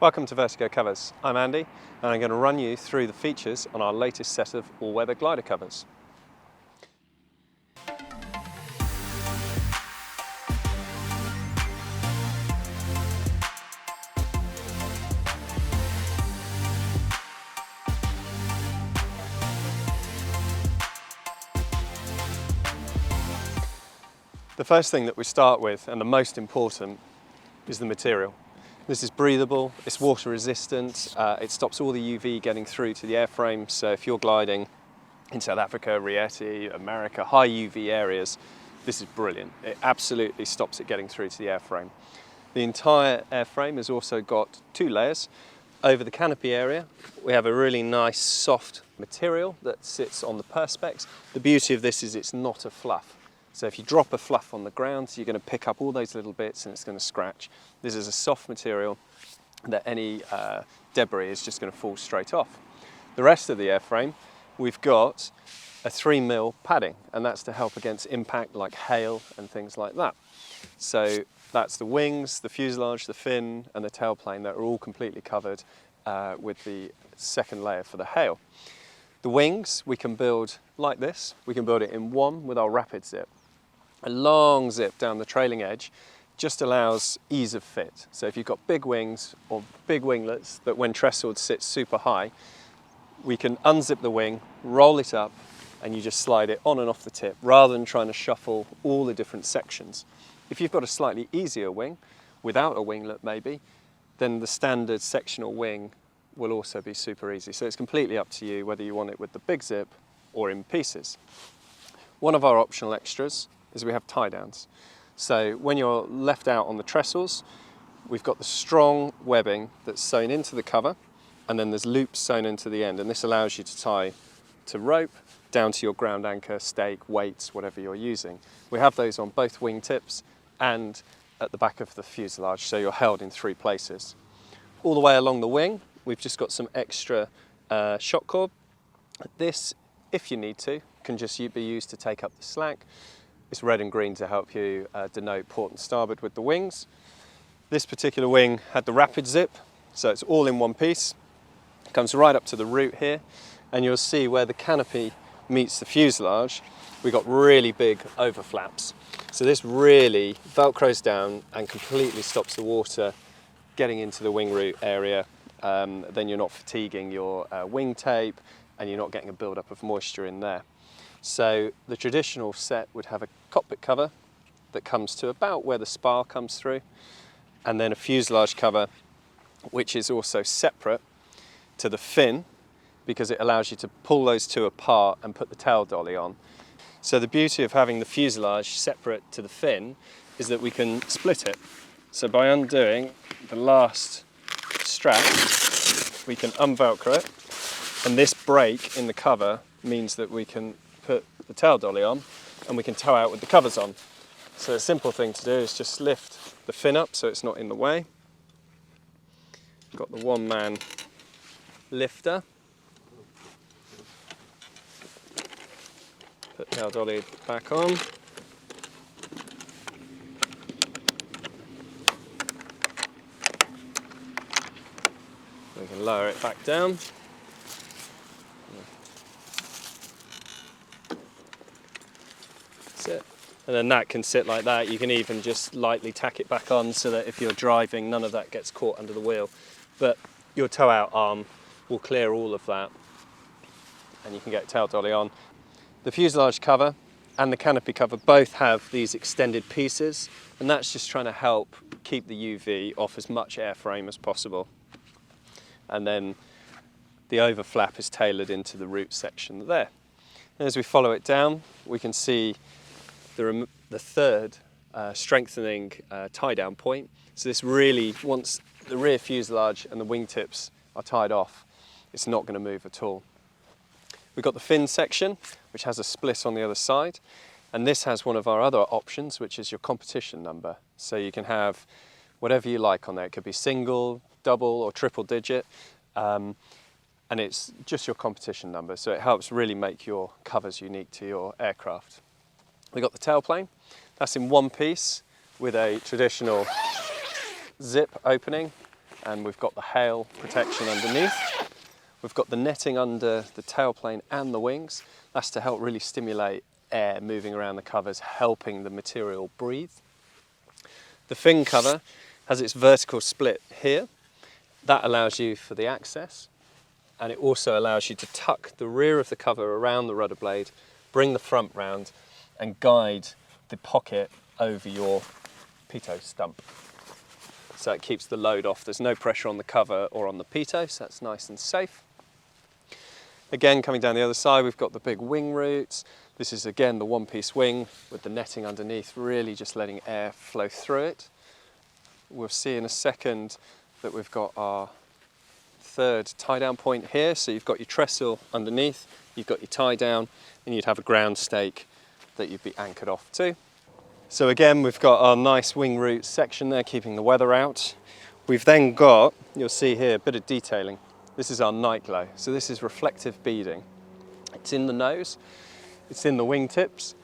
Welcome to Vertigo Covers. I'm Andy and I'm going to run you through the features on our latest set of all-weather glider covers. The first thing that we start with, and the most important, is the material. This is breathable, it's water resistant, it stops all the UV getting through to the airframe, so if you're gliding in South Africa, Rieti, America, high UV areas, this is brilliant. It absolutely stops it getting through to the airframe. The entire airframe has also got two layers. Over the canopy area, we have a really nice soft material that sits on the perspex. The beauty of this is it's not a fluff. So if you drop a fluff on the ground, you're going to pick up all those little bits and it's going to scratch. This is a soft material that any debris is just going to fall straight off. The rest of the airframe, we've got a 3mm padding, and that's to help against impact like hail and things like that. So that's the wings, the fuselage, the fin and the tailplane that are all completely covered with the second layer for the hail. The wings we can build like this. We can build it in one with our rapid zip. A long zip down the trailing edge just allows ease of fit. So if you've got big wings or big winglets that when trestled sit super high, we can unzip the wing, roll it up, and you just slide it on and off the tip rather than trying to shuffle all the different sections. If you've got a slightly easier wing, without a winglet maybe, then the standard sectional wing will also be super easy. So it's completely up to you whether you want it with the big zip or in pieces. One of our optional extras is we have tie downs. So when you're left out on the trestles, we've got the strong webbing that's sewn into the cover, and then there's loops sewn into the end, and this allows you to tie to rope, down to your ground anchor, stake, weights, whatever you're using. We have those on both wing tips and at the back of the fuselage, so you're held in three places. All the way along the wing, we've just got some extra shock cord. This, if you need to, can just be used to take up the slack. It's red and green to help you denote port and starboard with the wings. This particular wing had the rapid zip, so it's all in one piece. It comes right up to the root here, and you'll see where the canopy meets the fuselage, we've got really big overflaps. So this really velcros down and completely stops the water getting into the wing root area. Then you're not fatiguing your wing tape and you're not getting a build-up of moisture in there. So the traditional set would have a cockpit cover that comes to about where the spar comes through, and then a fuselage cover which is also separate to the fin because it allows you to pull those two apart and put the tail dolly on. So the beauty of having the fuselage separate to the fin is that we can split it. So by undoing the last strap, we can unvelcro it, and this break in the cover means that we can put the tail dolly on and we can tow out with the covers on. So a simple thing to do is just lift the fin up so it's not in the way. Got the one-man lifter. Put tail dolly back on. We can lower it back down. That's it. And then that can sit like that. You can even just lightly tack it back on so that if you're driving, none of that gets caught under the wheel. But your tow out arm will clear all of that and you can get tail dolly on. The fuselage cover and the canopy cover both have these extended pieces, and that's just trying to help keep the UV off as much airframe as possible. And then the overflap is tailored into the root section there. And as we follow it down, we can see the third strengthening tie down point. So this really, once the rear fuselage and the wingtips are tied off, it's not going to move at all. We've got the fin section, which has a split on the other side, and this has one of our other options, which is your competition number. So you can have whatever you like on there. It could be single, double or triple digit, and it's just your competition number, so it helps really make your covers unique to your aircraft. We've got the tailplane. That's in one piece with a traditional zip opening and we've got the hail protection underneath. We've got the netting under the tailplane and the wings. That's to help really stimulate air moving around the covers, helping the material breathe. The fin cover has its vertical split here. That allows you for the access, and it also allows you to tuck the rear of the cover around the rudder blade, bring the front round and guide the pocket over your pitot stump. So it keeps the load off. There's no pressure on the cover or on the pitot, so that's nice and safe. Again, coming down the other side, we've got the big wing roots. This is again the one-piece wing with the netting underneath, really just letting air flow through it. We'll see in a second that we've got our third tie-down point here. So you've got your trestle underneath, you've got your tie-down, and you'd have a ground stake that you'd be anchored off to. So again, we've got our nice wing root section there, keeping the weather out. We've then got, you'll see here, a bit of detailing. This is our night glow. So this is reflective beading. It's in the nose, it's in the wing tips,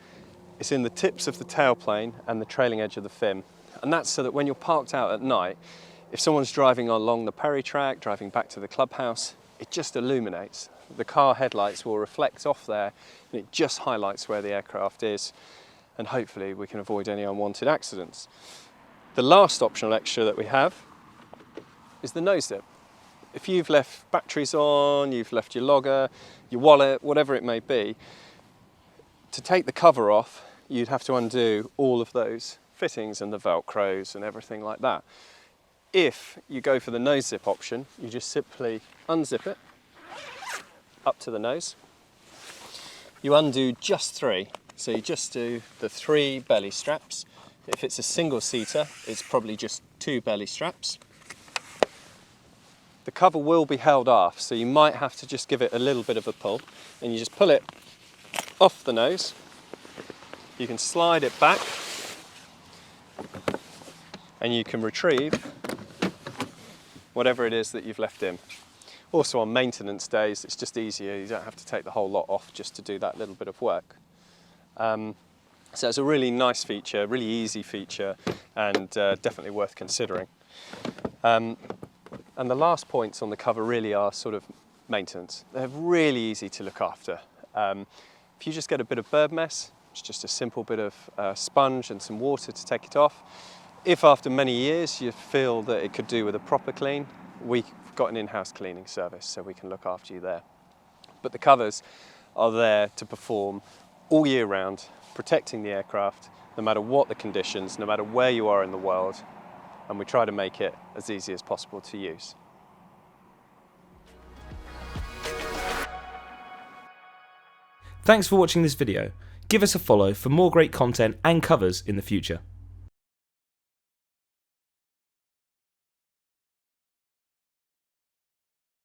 it's in the tips of the tailplane and the trailing edge of the fin. And that's so that when you're parked out at night, if someone's driving along the Perry track, driving back to the clubhouse, it just illuminates. The car headlights will reflect off there and it just highlights where the aircraft is, and hopefully we can avoid any unwanted accidents. The last optional extra that we have is the nose dip. If you've left batteries on, you've left your logger, your wallet, whatever it may be, to take the cover off, you'd have to undo all of those fittings and the Velcros and everything like that. If you go for the nose zip option, you just simply unzip it up to the nose. You undo just 3. So you just do the 3 belly straps. If it's a single seater, it's probably just 2 belly straps. The cover will be held off, so you might have to just give it a little bit of a pull, and you just pull it off the nose. You can slide it back, and you can retrieve whatever it is that you've left in. Also on maintenance days, it's just easier. You don't have to take the whole lot off just to do that little bit of work. So it's a really nice feature, really easy feature, and definitely worth considering. And the last points on the cover really are sort of maintenance. They're really easy to look after. If you just get a bit of bird mess, it's just a simple bit of sponge and some water to take it off. If after many years you feel that it could do with a proper clean, we've got an in-house cleaning service, so we can look after you there. But the covers are there to perform all year round, protecting the aircraft, no matter what the conditions, no matter where you are in the world, and we try to make it as easy as possible to use. Thanks for watching this video. Give us a follow for more great content and covers in the future.